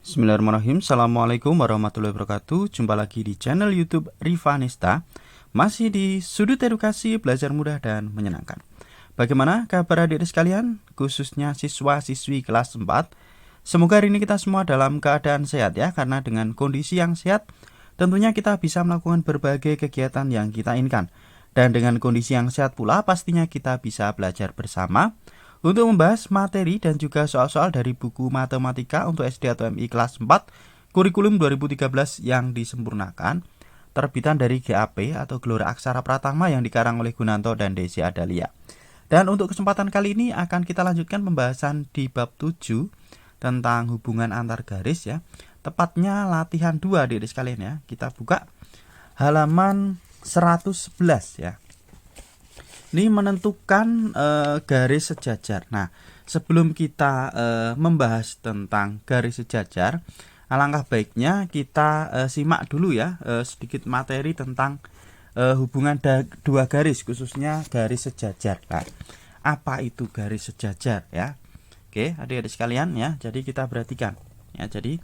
Bismillahirrahmanirrahim. Assalamualaikum warahmatullahi wabarakatuh. Jumpa lagi di channel YouTube Rivanista. Masih di sudut edukasi, belajar mudah dan menyenangkan. Bagaimana kabar adik-adik sekalian, khususnya siswa-siswi kelas 4? Semoga hari ini kita semua dalam keadaan sehat ya, karena dengan kondisi yang sehat tentunya kita bisa melakukan berbagai kegiatan yang kita inginkan. Dan dengan kondisi yang sehat pula pastinya kita bisa belajar bersama untuk membahas materi dan juga soal-soal dari buku matematika untuk SD atau MI kelas 4 kurikulum 2013 yang disempurnakan, terbitan dari GAP atau Gelora Aksara Pratama yang dikarang oleh Gunanto dan Desi Adalia. Dan untuk kesempatan kali ini akan kita lanjutkan pembahasan di bab 7 tentang hubungan antar garis ya. Tepatnya latihan 2 adik-adik sekalian ya. Kita buka halaman 111 ya. Ini menentukan garis sejajar. Nah, sebelum kita membahas tentang garis sejajar, alangkah baiknya kita simak dulu ya sedikit materi tentang hubungan dua garis, khususnya garis sejajar. Nah, apa itu garis sejajar ya? Oke, adik-adik sekalian ya. Jadi kita perhatikan ya. Jadi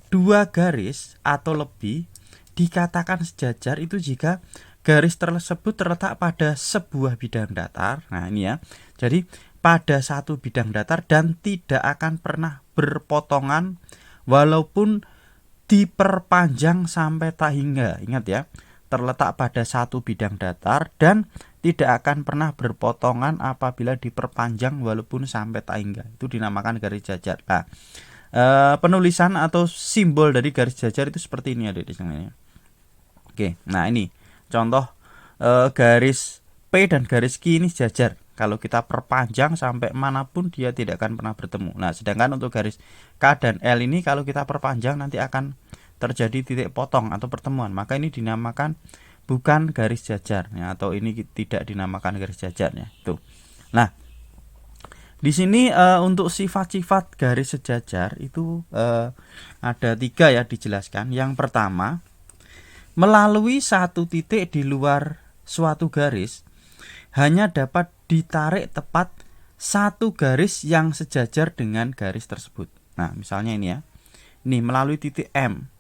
dua garis atau lebih dikatakan sejajar itu jika garis tersebut terletak pada sebuah bidang datar. Nah ini ya. Jadi pada satu bidang datar dan tidak akan pernah berpotongan walaupun diperpanjang sampai tak hingga. Ingat ya, terletak pada satu bidang datar dan tidak akan pernah berpotongan apabila diperpanjang walaupun sampai tak hingga. Itu dinamakan garis jajar. Nah, penulisan atau simbol dari garis jajar itu seperti ini adik-adik sekalian. Oke, nah ini contoh garis P dan garis Q ini sejajar. Kalau kita perpanjang sampai manapun dia tidak akan pernah bertemu. Nah, sedangkan untuk garis K dan L ini kalau kita perpanjang nanti akan terjadi titik potong atau pertemuan. Maka ini dinamakan bukan garis jajar ya, atau ini tidak dinamakan garis jajar ya. Itu. Nah, di sini untuk sifat-sifat garis sejajar itu ada 3 ya dijelaskan. Yang pertama, melalui satu titik di luar suatu garis hanya dapat ditarik tepat satu garis yang sejajar dengan garis tersebut. Nah, misalnya ini ya. Ini melalui titik M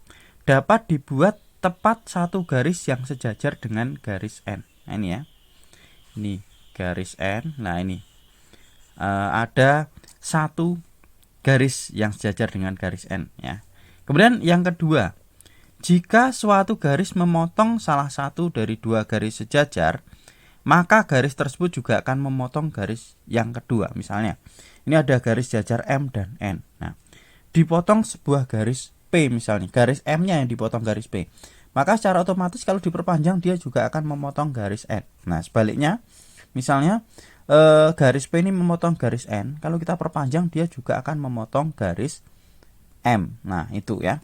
dapat dibuat tepat satu garis yang sejajar dengan garis N. Nah, ini ya. Ini garis N. Nah, ini ada satu garis yang sejajar dengan garis N ya. Kemudian yang kedua, jika suatu garis memotong salah satu dari dua garis sejajar, maka garis tersebut juga akan memotong garis yang kedua. Misalnya, ini ada garis jajar M dan N. Nah, dipotong sebuah garis P misalnya, garis M-nya yang dipotong garis P. Maka secara otomatis kalau diperpanjang dia juga akan memotong garis N. Nah, sebaliknya, misalnya garis P ini memotong garis N, kalau kita perpanjang dia juga akan memotong garis M. Nah, itu ya.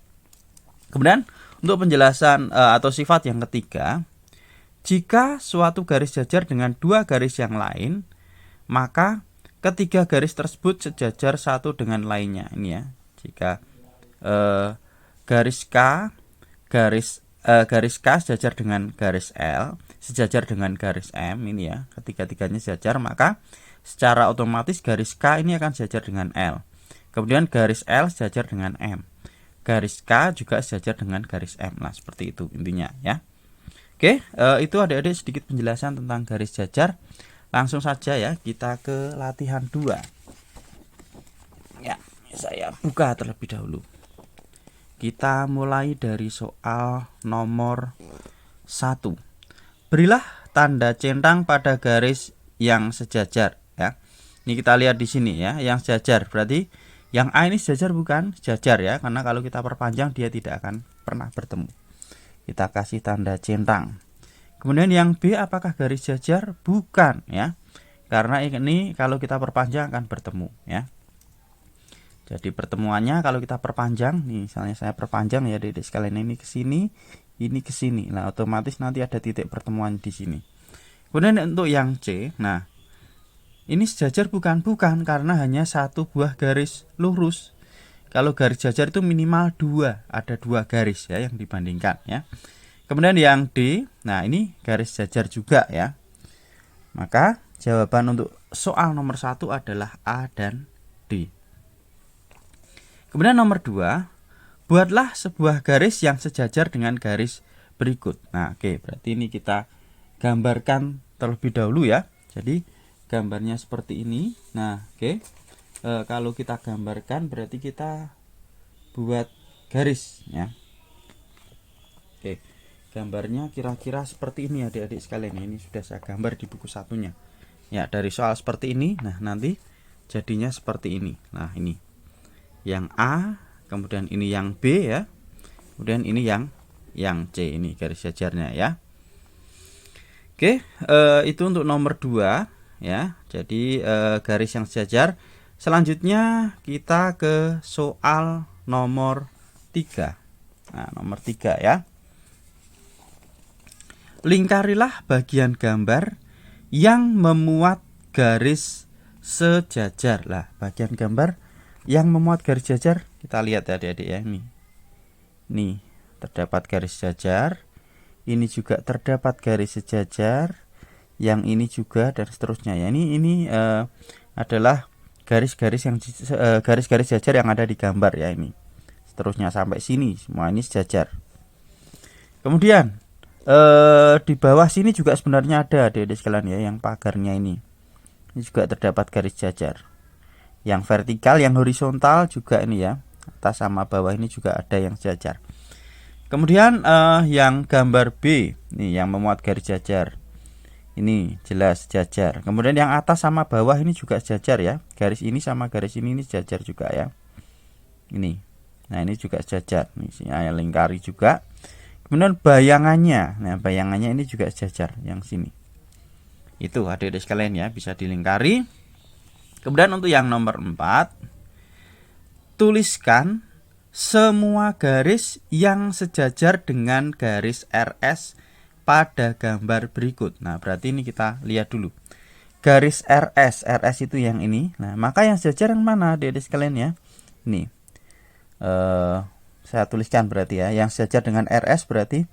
Kemudian untuk penjelasan atau sifat yang ketiga, jika suatu garis jajar dengan dua garis yang lain, maka ketiga garis tersebut sejajar satu dengan lainnya. Ini ya, jika garis K sejajar dengan garis L, sejajar dengan garis M, ini ya, ketiga-tiganya sejajar, maka secara otomatis garis K ini akan sejajar dengan L. Kemudian garis L sejajar dengan M. Garis K juga sejajar dengan garis M. Nah, seperti itu intinya ya. Oke, itu adik-adik sedikit penjelasan tentang garis jajar. Langsung saja ya kita ke latihan 2. Ya, saya buka terlebih dahulu. Kita mulai dari soal nomor 1. Berilah tanda centang pada garis yang sejajar ya. Ini kita lihat di sini ya, yang sejajar berarti yang A ini sejajar bukan? Sejajar ya, karena kalau kita perpanjang dia tidak akan pernah bertemu. Kita kasih tanda centang. Kemudian yang B apakah garis jajar? Bukan ya. Karena ini kalau kita perpanjang akan bertemu ya. Jadi pertemuannya kalau kita perpanjang, nih misalnya saya perpanjang ya Dedek sekalian, ini ke sini, ini ke sini. Nah, otomatis nanti ada titik pertemuan di sini. Kemudian untuk yang C, nah ini sejajar bukan? Bukan, karena hanya satu buah garis lurus. Kalau garis jajar itu minimal 2, ada 2 garis ya yang dibandingkan ya. Kemudian yang D, nah ini garis jajar juga ya. Maka jawaban untuk soal nomor 1 adalah A dan D. Kemudian nomor 2, buatlah sebuah garis yang sejajar dengan garis berikut. Nah, oke, berarti ini kita gambarkan terlebih dahulu ya. Jadi gambarnya seperti ini. Nah, oke. Kalau kita gambarkan berarti kita buat garis ya. Oke, gambarnya kira-kira seperti ini adik-adik sekalian. Ini sudah saya gambar di buku satunya. Ya, dari soal seperti ini. Nah, nanti jadinya seperti ini. Nah, ini yang A, kemudian ini yang B ya. Kemudian ini yang C, ini garis jajarnya ya. Oke, itu untuk nomor 2 ya. Jadi garis yang sejajar. Selanjutnya kita ke soal nomor 3. Nah, nomor 3 ya. Lingkarilah bagian gambar yang memuat garis sejajar. Lah, bagian gambar yang memuat garis jajar, kita lihat ya adik-adik ya, ini. Nih, terdapat garis jajar. Ini juga terdapat garis sejajar. Yang ini juga dan seterusnya ya. Ini adalah garis-garis yang garis-garis jajar yang ada di gambar ya ini. Seterusnya sampai sini semua ini sejajar. Kemudian di bawah sini juga sebenarnya ada adik-adik sekalian ya, yang pagarnya ini. Ini juga terdapat garis jajar. Yang vertikal, yang horizontal juga ini ya. Atas sama bawah ini juga ada yang sejajar. Kemudian yang gambar B nih yang memuat garis jajar. Ini jelas sejajar. Kemudian yang atas sama bawah ini juga sejajar ya. Garis ini sama garis ini sejajar juga ya. Ini. Nah, ini juga sejajar. Ini saya lingkari juga. Kemudian bayangannya. Nah, bayangannya ini juga sejajar yang sini. Itu adik-adik sekalian ya, bisa dilingkari. Kemudian untuk yang nomor 4, tuliskan semua garis yang sejajar dengan garis RS pada gambar berikut. Nah, berarti ini kita lihat dulu. Garis RS itu yang ini. Nah, maka yang sejajar yang mana adik-adik sekalian ya? Ini. Saya tuliskan berarti ya. Yang sejajar dengan RS berarti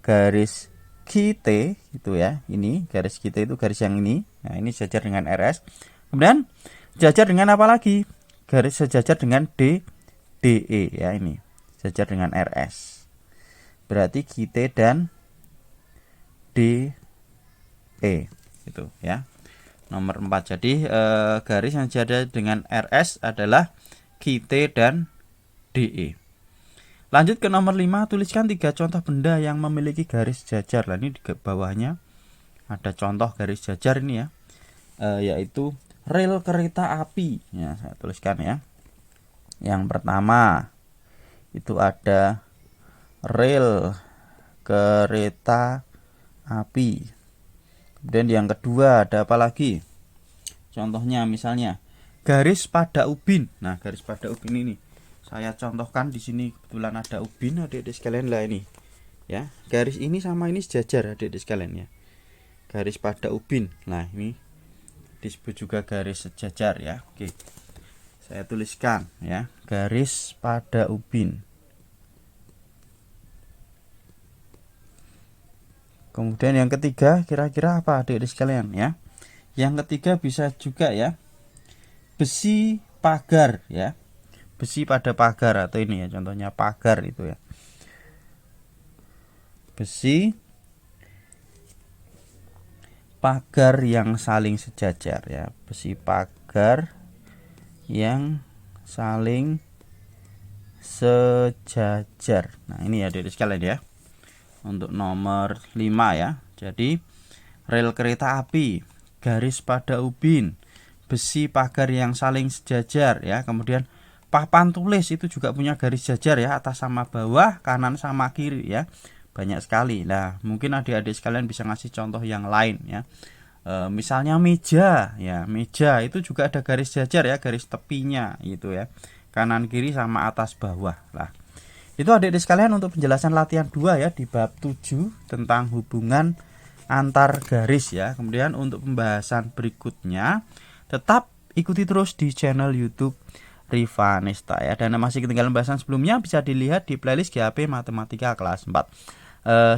garis QT itu ya. Ini garis QT itu garis yang ini. Nah, ini sejajar dengan RS. Kemudian sejajar dengan apa lagi? Garis sejajar dengan DE ya, ini. Sejajar dengan RS. Berarti QT dan DE itu ya. Nomor 4. Jadi garis yang sejajar dengan RS adalah QT dan DE. Lanjut ke nomor 5, tuliskan 3 contoh benda yang memiliki garis jajar. Nah, ini di bawahnya ada contoh garis jajar ini ya. Yaitu rel kereta api. Ya, saya tuliskan ya. Yang pertama itu ada rel kereta api. Kemudian yang kedua ada apa lagi? Contohnya misalnya garis pada ubin. Nah, garis pada ubin ini saya contohkan di sini, kebetulan ada ubin adik-adik sekalian lah ini. Ya, garis ini sama ini sejajar adik-adik sekalian ya. Garis pada ubin. Nah, ini disebut juga garis sejajar ya. Oke. Saya tuliskan ya, garis pada ubin. Kemudian yang ketiga kira-kira apa adik-adik sekalian ya? Yang ketiga bisa juga ya, besi pagar ya. Besi pada pagar atau ini ya, contohnya pagar itu ya. Besi pagar yang saling sejajar ya. Besi pagar yang saling sejajar. Nah, ini ya adik-adik sekalian ya. Untuk nomor 5 ya. Jadi rel kereta api, garis pada ubin, besi pagar yang saling sejajar ya. Kemudian papan tulis itu juga punya garis jajar ya, atas sama bawah, kanan sama kiri ya. Banyak sekali. Nah, mungkin adik-adik sekalian bisa ngasih contoh yang lain ya. Misalnya meja ya, meja itu juga ada garis jajar ya, garis tepinya gitu ya. Kanan kiri sama atas bawah. Lah, itu adik-adik sekalian untuk penjelasan latihan 2 ya di bab 7 tentang hubungan antar garis ya. Kemudian untuk pembahasan berikutnya tetap ikuti terus di channel YouTube Rifa Nesta ya. Dan masih ketinggalan bahasan sebelumnya bisa dilihat di playlist GAP Matematika kelas 4.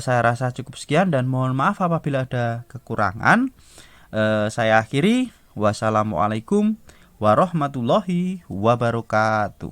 Saya rasa cukup sekian dan mohon maaf apabila ada kekurangan. Saya akhiri. Wassalamualaikum warahmatullahi wabarakatuh.